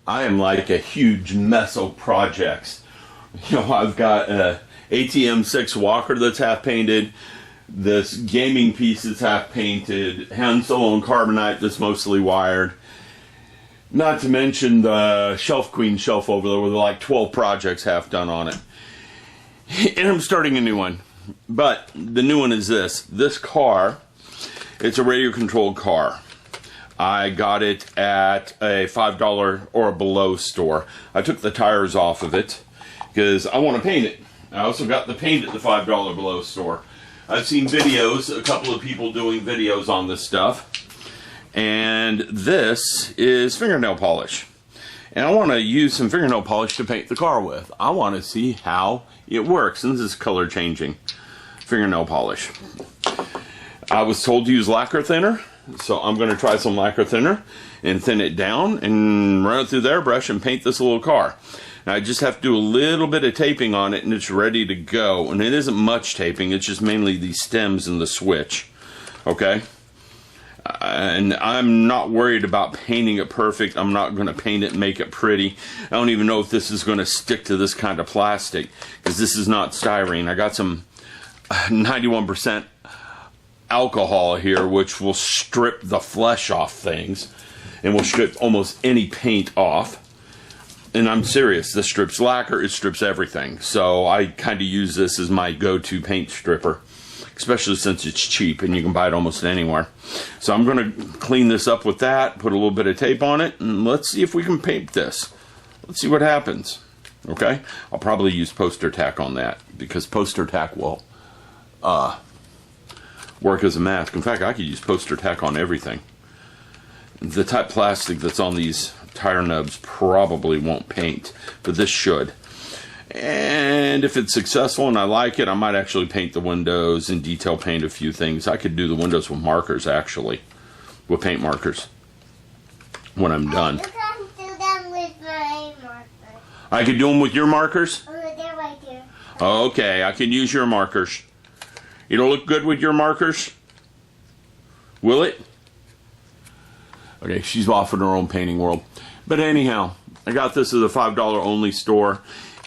I am like a huge mess of projects. You know, I've got a ATM6 Walker that's half painted, this gaming piece that's half painted, Han Solo and Carbonite that's mostly wired. Not to mention the Shelf Queen shelf over there with like 12 projects half done on it. And I'm starting a new one. But the new one is this. This car, it's a radio controlled car. I got it at a $5 or below store. I took the tires off of it because I want to paint it. I also got the paint at the $5 below store. I've seen videos, a couple of people doing videos on this stuff. And this is fingernail polish. And I want to use some fingernail polish to paint the car with. I want to see how it works. And this is color changing fingernail polish. I was told to use lacquer thinner. So I'm going to try some lacquer thinner and thin it down and run it through the airbrush and paint this little car. Now I just have to do a little bit of taping on it and it's ready to go. And it isn't much taping, it's just mainly these stems and the switch. Okay? And I'm not worried about painting it perfect. I'm not going to paint it and make it pretty. I don't even know if this is going to stick to this kind of plastic because this is not styrene. I got some 91% alcohol here, which will strip the flesh off things and will strip almost any paint off. And I'm serious, this strips lacquer, it strips everything. So I kind of use this as my go-to paint stripper, especially since it's cheap and you can buy it almost anywhere. So I'm going to clean this up with that, put a little bit of tape on it, and let's see if we can paint this. Let's see what happens. Okay? I'll probably use poster tack on that because poster tack will work as a mask. In fact, I could use poster tack on everything. The type plastic that's on these tire nubs probably won't paint, but this should. And if it's successful and I like it, I might actually paint the windows and detail paint a few things. I could do the windows with markers, actually, with paint markers when I'm done. You can do them with my markers. I could do them with your markers? Oh, they're right there. Okay, I can use your markers. It'll look good with your markers? Will it? Okay, she's off in her own painting world. But anyhow, I got this at a $5 only store.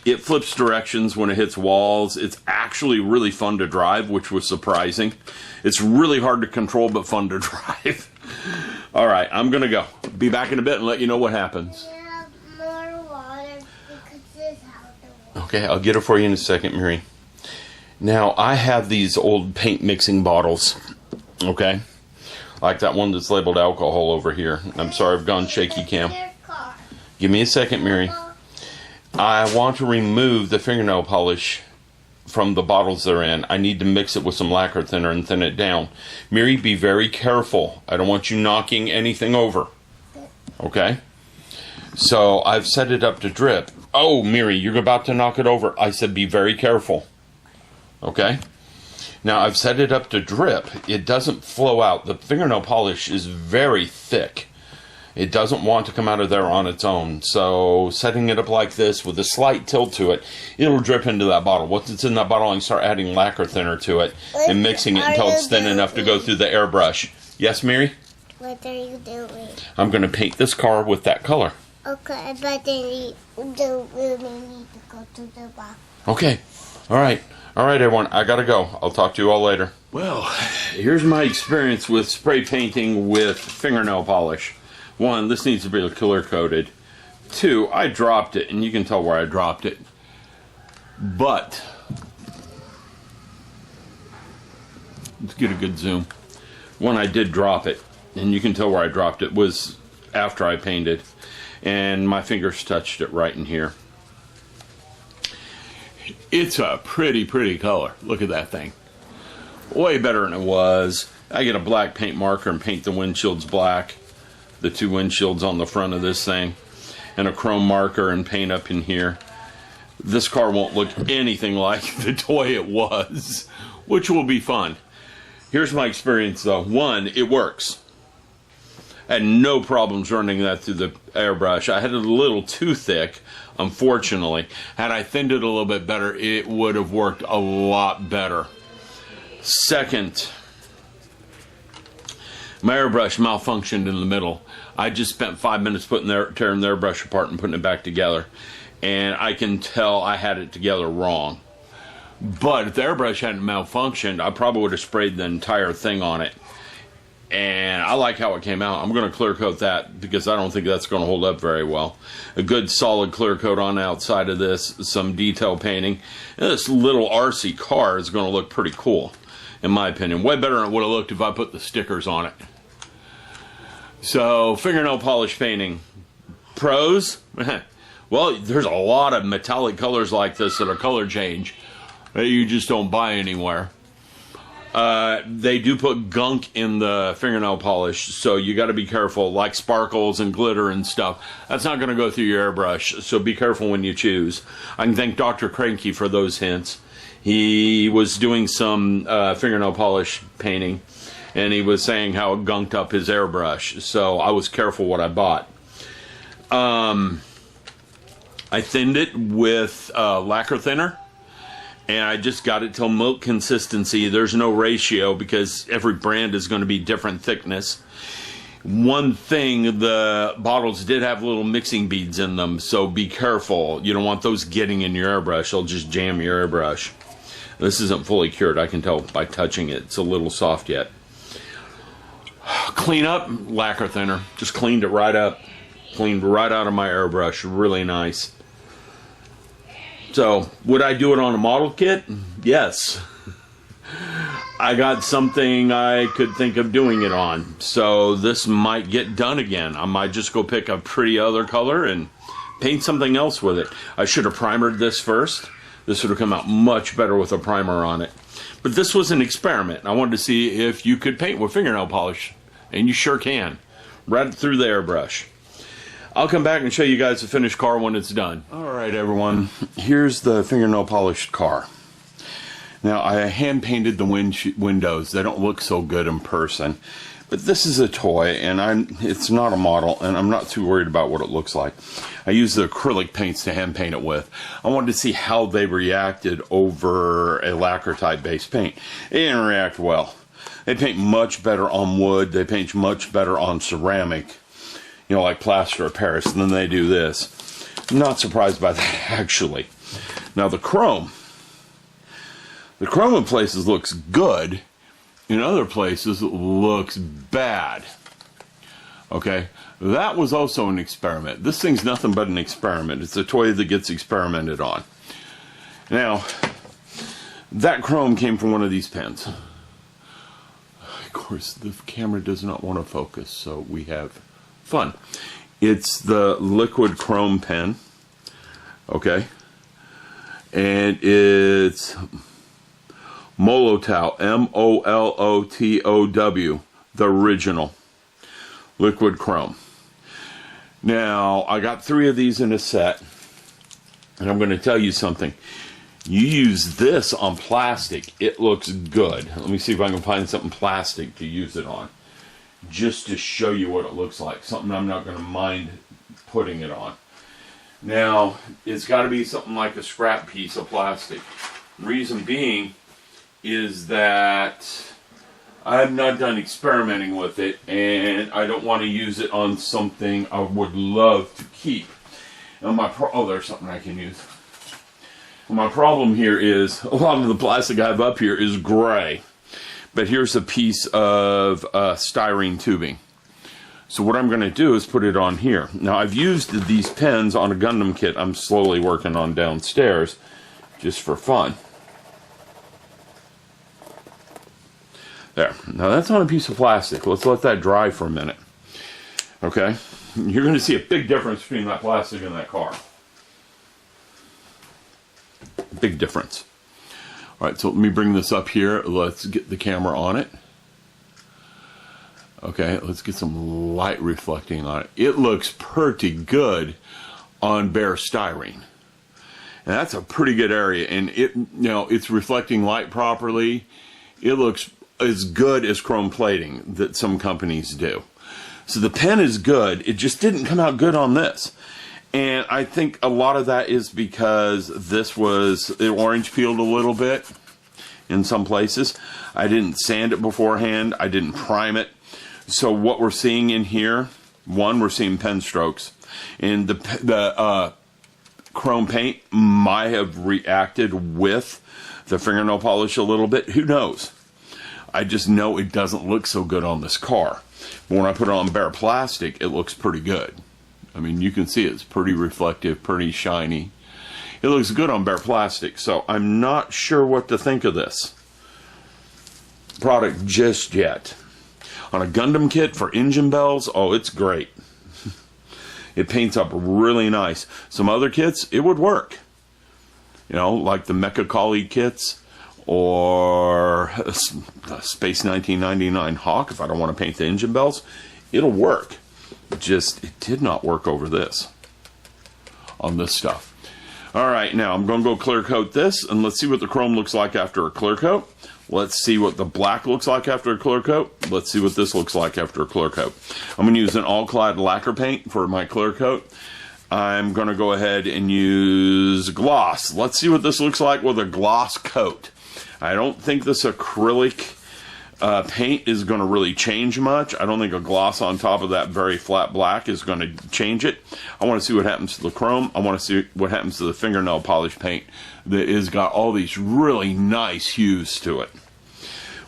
It flips directions when it hits walls. It's actually really fun to drive, which was surprising. It's really hard to control, but fun to drive. All right, I'm going to go. Be back in a bit and let you know what happens. We have more water because this is how the water. Okay, I'll get it for you in a second, Mary. Now, I have these old paint mixing bottles, okay? Like that one that's labeled alcohol over here. I'm sorry, I've gone shaky cam. Give me a second, Mary. I want to remove the fingernail polish from the bottles they're in. I need to mix it with some lacquer thinner and thin it down. Mary, be very careful. I don't want you knocking anything over, okay? So, I've set it up to drip. Oh, Mary, you're about to knock it over. I said be very careful. Okay, now I've set it up to drip. It doesn't flow out. The fingernail polish is very thick. It doesn't want to come out of there on its own. So setting it up like this with a slight tilt to it, it'll drip into that bottle. Once it's in that bottle, I can start adding lacquer thinner to it and mixing it until it's thin enough to go through the airbrush. Yes, Mary? What are you doing? I'm going to paint this car with that color. Okay, but then you do really need to go to the box. Okay, all right. All right, everyone, I gotta go. I'll talk to you all later. Well, here's my experience with spray painting with fingernail polish. 1, this needs to be clear coated. 2, I dropped it, and you can tell where I dropped it. But, let's get a good zoom. 1, I did drop it, and you can tell where I dropped it was after I painted. And my fingers touched it right in here. It's a pretty color. Look at that thing. Way better than it was. I get a black paint marker and paint the windshields black. The 2 windshields on the front of this thing. And a chrome marker and paint up in here. This car won't look anything like the toy it was, which will be fun. Here's my experience though. 1, it works. I had no problems running that through the airbrush. I had it a little too thick, unfortunately. Had I thinned it a little bit better, it would have worked a lot better. Second, My airbrush malfunctioned in the middle. I just spent 5 minutes tearing the airbrush apart and putting it back together. And I can tell I had it together wrong. But if the airbrush hadn't malfunctioned, I probably would have sprayed the entire thing on it. And I like how it came out. I'm going to clear coat that because I don't think that's going to hold up very well. A good solid clear coat on the outside of this, some detail painting. And this little RC car is going to look pretty cool, in my opinion. Way better than it would have looked if I put the stickers on it. So, fingernail polish painting. Pros? Well, there's a lot of metallic colors like this that are color change that you just don't buy anywhere. They do put gunk in the fingernail polish, so you got to be careful, like sparkles and glitter and stuff. That's not going to go through your airbrush, so be careful when you choose. I can thank Dr. Cranky for those hints. He was doing some fingernail polish painting, and he was saying how it gunked up his airbrush, so I was careful what I bought. I thinned it with lacquer thinner. And I just got it till milk consistency. There's no ratio because every brand is going to be different thickness. One thing, the bottles did have little mixing beads in them, so be careful. You don't want those getting in your airbrush. They'll just jam your airbrush. This isn't fully cured. I can tell by touching it. It's a little soft yet. Clean up, lacquer thinner. Just cleaned it right up. Cleaned right out of my airbrush. Really nice. So, would I do it on a model kit? Yes. I got something I could think of doing it on. So, this might get done again. I might just go pick a pretty other color and paint something else with it. I should have primered this first. This would have come out much better with a primer on it. But this was an experiment. I wanted to see if you could paint with fingernail polish. And you sure can. Right through the airbrush. I'll come back and show you guys the finished car when it's done. Alright everyone, here's the fingernail polished car. Now I hand painted the windows. They don't look so good in person. But this is a toy and it's not a model and I'm not too worried about what it looks like. I used the acrylic paints to hand paint it with. I wanted to see how they reacted over a lacquer type base paint. It didn't react well. They paint much better on wood. They paint much better on ceramic. You know, like plaster of Paris, and then they do this. Not surprised by that, actually. Now, the chrome in places looks good. In other places, it looks bad. Okay? That was also an experiment. This thing's nothing but an experiment. It's a toy that gets experimented on. Now, that chrome came from one of these pens. Of course, the camera does not want to focus, so we have fun. It's the liquid chrome pen, okay, and it's Molotow, M-O-L-O-T-O-W, the original liquid chrome. Now, I got 3 of these in a set, and I'm going to tell you something. You use this on plastic, it looks good. Let me see if I can find something plastic to use it on. Just to show you what it looks like. Something I'm not going to mind putting it on. Now, it's got to be something like a scrap piece of plastic. Reason being is that I have not done experimenting with it and I don't want to use it on something I would love to keep. And there's something I can use. My problem here is a lot of the plastic I have up here is gray. But here's a piece of styrene tubing. So what I'm going to do is put it on here. Now I've used these pens on a Gundam kit I'm slowly working on downstairs just for fun. There. Now that's on a piece of plastic. Let's let that dry for a minute. Okay? You're going to see a big difference between that plastic and that car. Big difference. Alright, so let me bring this up here. Let's get the camera on it. Okay, let's get some light reflecting on it. It looks pretty good on bare styrene. And that's a pretty good area. And it's reflecting light properly. It looks as good as chrome plating that some companies do. So the pen is good. It just didn't come out good on this. And I think a lot of that is because this was orange peeled a little bit in some places. I didn't sand it beforehand. I didn't prime it. So what we're seeing in here, one, we're seeing pen strokes. And the chrome paint might have reacted with the fingernail polish a little bit. Who knows? I just know it doesn't look so good on this car. But when I put it on bare plastic, it looks pretty good. I mean, you can see it's pretty reflective, pretty shiny. It looks good on bare plastic, so I'm not sure what to think of this product just yet. On a Gundam kit for engine bells, oh, it's great. It paints up really nice. Some other kits, it would work. You know, like the Mecha Collie kits or Space 1999 Hawk, if I don't want to paint the engine bells, it'll work. Just, it did not work over this, on this stuff. All right, now I'm going to go clear coat this, and let's see what the chrome looks like after a clear coat. Let's see what the black looks like after a clear coat. Let's see what this looks like after a clear coat. I'm going to use an all-clad lacquer paint for my clear coat. I'm going to go ahead and use gloss. Let's see what this looks like with a gloss coat. I don't think this acrylic paint is going to really change much. I don't think a gloss on top of that very flat black is going to change it. I want to see what happens to the chrome. I want to see what happens to the fingernail polish paint that has got all these really nice hues to it.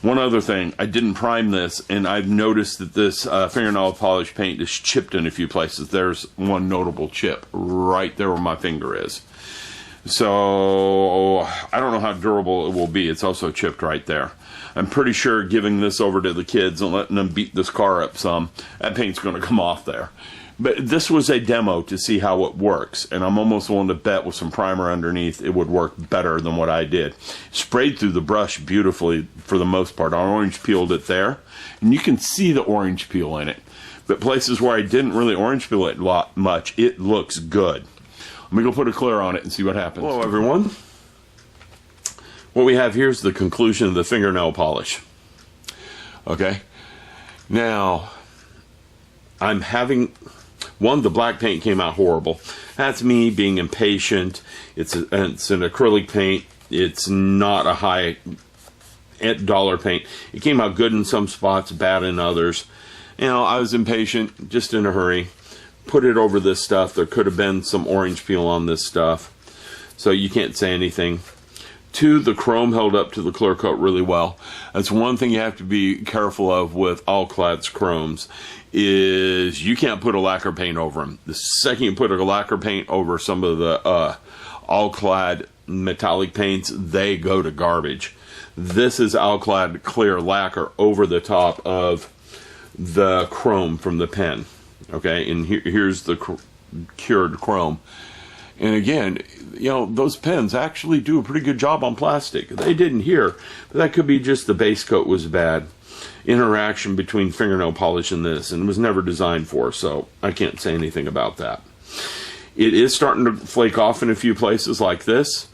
One other thing, I didn't prime this, and I've noticed that this fingernail polish paint is chipped in a few places. There's one notable chip right there where my finger is. So I don't know how durable it will be. It's also chipped right there. I'm pretty sure giving this over to the kids and letting them beat this car up some, that paint's going to come off there. But this was a demo to see how it works, and I'm almost willing to bet with some primer underneath it would work better than what I did. Sprayed through the brush beautifully for the most part. I orange peeled it there, and you can see the orange peel in it. But places where I didn't really orange peel it much, it looks good. Let me go put a clear on it and see what happens. Hello everyone. What we have here is the conclusion of the fingernail polish. Okay. Now, I'm having... One, the black paint came out horrible. That's me being impatient. It's an acrylic paint. It's not a high dollar paint. It came out good in some spots, bad in others. You know, I was impatient, just in a hurry. Put it over this stuff. There could have been some orange peel on this stuff, so you can't say anything. Two, the chrome held up to the clear coat really well. That's one thing you have to be careful of with all-clad chromes, is you can't put a lacquer paint over them. The second you put a lacquer paint over some of the all-clad metallic paints, they go to garbage. This is all-clad clear lacquer over the top of the chrome from the pen. Okay, and here's the cured chrome. And again, you know, those pens actually do a pretty good job on plastic. They didn't here, but that could be just the base coat was bad. Interaction between fingernail polish and this, and it was never designed for, so I can't say anything about that. It is starting to flake off in a few places like this.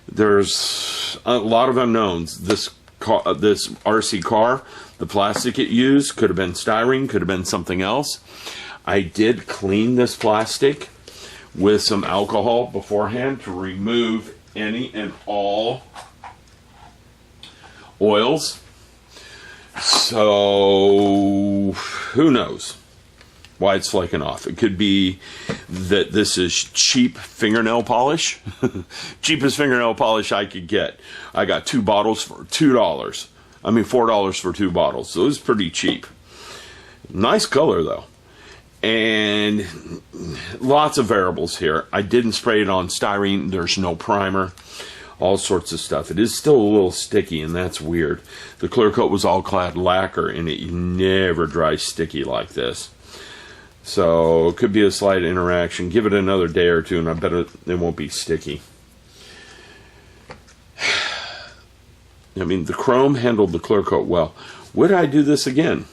There's a lot of unknowns. This RC car, the plastic it used could have been styrene, could have been something else. I did clean this plastic with some alcohol beforehand to remove any and all oils. So who knows why it's flaking off. It could be that this is cheap fingernail polish. Cheapest fingernail polish I could get. I got 2 bottles for $2. I mean $4 for 2 bottles. So it was pretty cheap. Nice color though. And lots of variables here. I didn't spray it on styrene. There's no primer. All sorts of stuff. It is still a little sticky, and that's weird. The clear coat was all clad lacquer, and it never dries sticky like this. So it could be a slight interaction. Give it another day or two, and I bet it won't be sticky. I mean, the chrome handled the clear coat well. Would I do this again?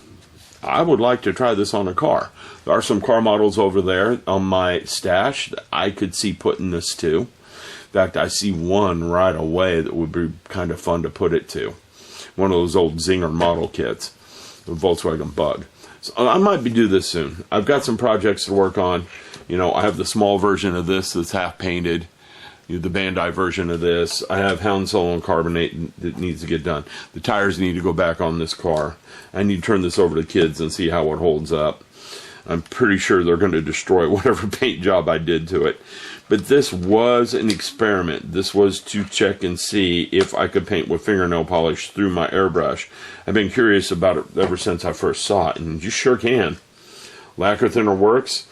I would like to try this on a car. There are some car models over there on my stash that I could see putting this to. In fact, I see one right away that would be kind of fun to put it to. One of those old Zinger model kits, the Volkswagen Bug. So I might do this soon. I've got some projects to work on. You know, I have the small version of this that's half painted. the Bandai version of this. I have Hound Solo and Carbonate that needs to get done. The tires need to go back on this car. I need to turn this over to the kids and see how it holds up. I'm pretty sure they're going to destroy whatever paint job I did to it. But this was an experiment. This was to check and see if I could paint with fingernail polish through my airbrush. I've been curious about it ever since I first saw it, and you sure can. Lacquer thinner works.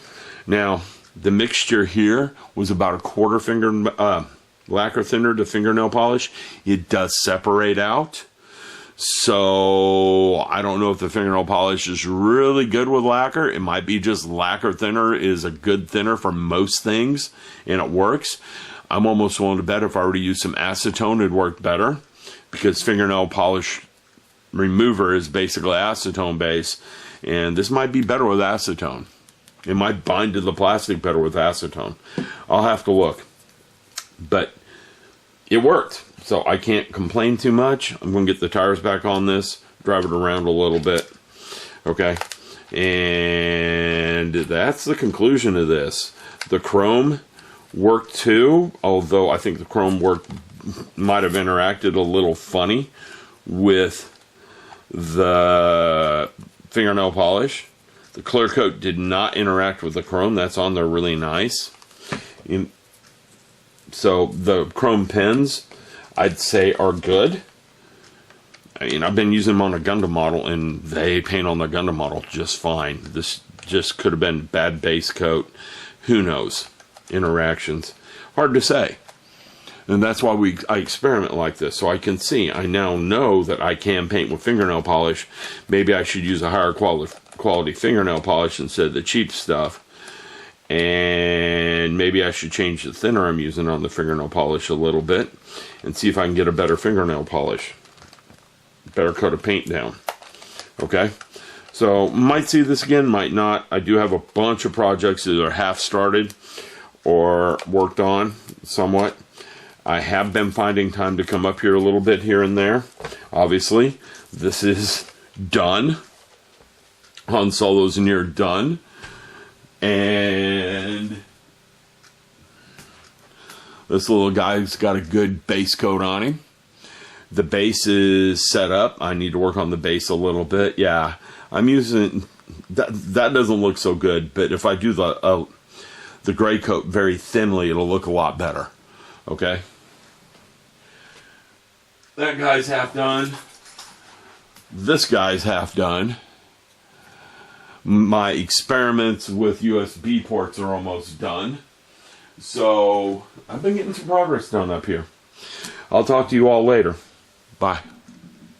Now, the mixture here was about a quarter finger lacquer thinner to fingernail polish. It does separate out. So I don't know if the fingernail polish is really good with lacquer. It might be just lacquer thinner is a good thinner for most things, and it works. I'm almost willing to bet if I were to use some acetone, it'd work better, because fingernail polish remover is basically acetone base, and this might be better with acetone. It might bind to the plastic better with acetone. I'll have to look. But it worked. So I can't complain too much. I'm going to get the tires back on this, drive it around a little bit. Okay. And that's the conclusion of this. The chrome worked too, although I think the chrome work might have interacted a little funny with the fingernail polish. The clear coat did not interact with the chrome. That's on there really nice. So the chrome pens, I'd say, are good. I mean, I've been using them on a Gundam model, and they paint on the Gundam model just fine. This just could have been bad base coat. Who knows? Interactions. Hard to say. And that's why I experiment like this, so I can see. I now know that I can paint with fingernail polish. Maybe I should use a higher quality fingernail polish instead of the cheap stuff. And maybe I should change the thinner I'm using on the fingernail polish a little bit and see if I can get a better fingernail polish. Better coat of paint down. Okay? So, might see this again, might not. I do have a bunch of projects that are half started or worked on somewhat. I have been finding time to come up here a little bit here and there. Obviously, this is done. Han Solo's near done. And this little guy's got a good base coat on him. The base is set up. I need to work on the base a little bit. Yeah, I'm using that doesn't look so good, but if I do the gray coat very thinly, it'll look a lot better. Okay. That guy's half done. This guy's half done. My experiments with USB ports are almost done. So, I've been getting some progress done up here. I'll talk to you all later. Bye.